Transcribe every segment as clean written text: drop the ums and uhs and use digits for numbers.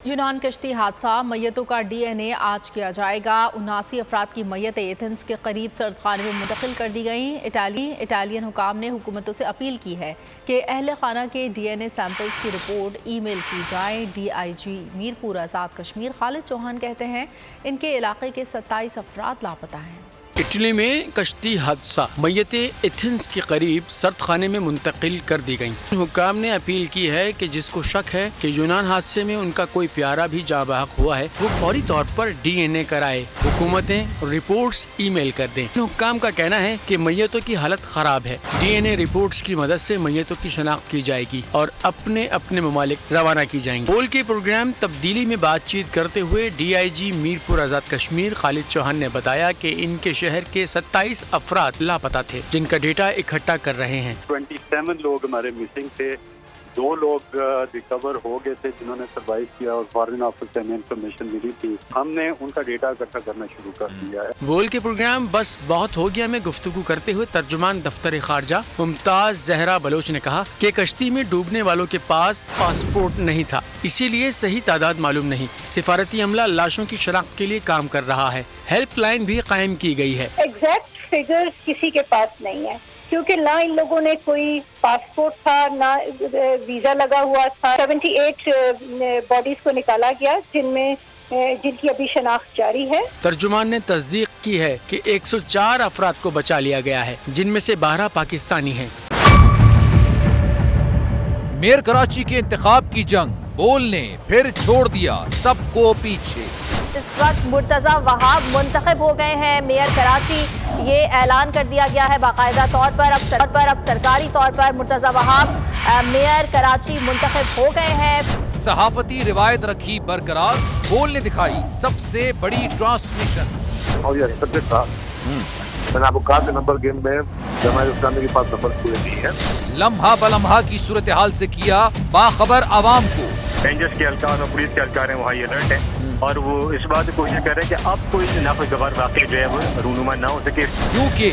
यूनान कश्ती हादसा, मैयतों का DNA आज किया जाएगा। 79 अफराद की मैयतें एथेंस के करीब सर्दखाने में मुंतकिल कर दी गईं। इटालियन हुकाम ने हुकूमतों से अपील की है कि अहल खाना के DNA सैंपल्स की रिपोर्ट ईमेल की जाए। DIG मीरपुर आज़ाद कश्मीर खालिद चौहान कहते हैं इनके इलाके के 27 अफराद लापता हैं। इटली में कश्ती हादसा, मैयतें एथेंस के करीब सर्द खाने में मुंतकिल कर दी गईं। हुकाम ने अपील की है कि जिसको शक है कि यूनान हादसे में उनका कोई प्यारा भी जाँ बहक हुआ है वो फौरी तौर पर DNA कराए। हुकूमतें रिपोर्ट्स ईमेल कर दें। हुकाम का कहना है कि मैयतों की हालत खराब है। DNA रिपोर्ट्स की मदद से मैयतों की शनाख्त की जाएगी और अपने अपने ममालिक रवाना की जाएंगी। पोल के प्रोग्राम तब्दीली में बातचीत करते हुए DIG मीरपुर आज़ाद कश्मीर खालिद चौहान ने बताया कि इनके शहर के 27 अफराद लापता थे जिनका डेटा इकट्ठा कर रहे हैं। 27 लोग हमारे मिसिंग थे। 2 लोग रिकवर हो गए थे जिन्होंने सर्वाइव किया और फॉरेन ऑफिस से हमें इंफॉर्मेशन मिली थी। हमने उनका डेटा इकट्ठा करना शुरू कर दिया है। बोल के प्रोग्राम बस बहुत हो गया में गुफ्तगू करते हुए तर्जुमान दफ्तर खारजा मुमताज जहरा बलोच ने कहा कि कश्ती में डूबने वालों के पास पासपोर्ट नहीं था, इसीलिए सही तादाद मालूम नहीं। सिफारती अमला लाशों की शनाख्त के लिए काम कर रहा है। हेल्पलाइन भी कायम की गई है। एग्जैक्ट फिगर्स किसी के पास नहीं है क्योंकि ना इन लोगों ने कोई पासपोर्ट था ना वीजा लगा हुआ था। 78 बॉडीज को निकाला गया जिनकी अभी शनाख्त जारी है। तर्जुमान ने तस्दीक की है कि 104 अफराद को बचा लिया गया है जिनमें से 12 पाकिस्तानी हैं। मेयर कराची के इंतखाब की जंग, बोल ने फिर छोड़ दिया सबको पीछे। इस वक्त मुर्तजा वहाब मुंतखब हो गए हैं मेयर कराची। ये ऐलान कर दिया गया है बाकायदा तौर पर। अब सरकारी तौर पर मुर्तजा वहाब मेयर कराची मुंतखब हो गए हैं। सहाफती रिवायत रखी बरकरार, बोल ने दिखाई सबसे बड़ी ट्रांसमिशन। और ये सब्जेक्ट था मैंने आपको कहा कि नंबर गेम में जमात इस्लामी के पास नंबर पूरे नहीं है। लम्हा बलम्हा की सूरत हाल से किया बाखबर आवाम को। रेंजर्स के एहलकार और पुलिस के एहलकार हैं, वहाँ ये अलर्ट है और वो इस बात की कोशिश कर रहे हैं कि अब कोई नाखुशगवार वाक़या जो है वो रूनुमा ना हो सके, क्योंकि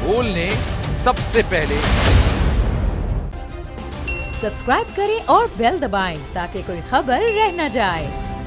बोल ने सबसे पहले। सब्सक्राइब करें और बेल दबाएं ताकि कोई खबर रह न जाए।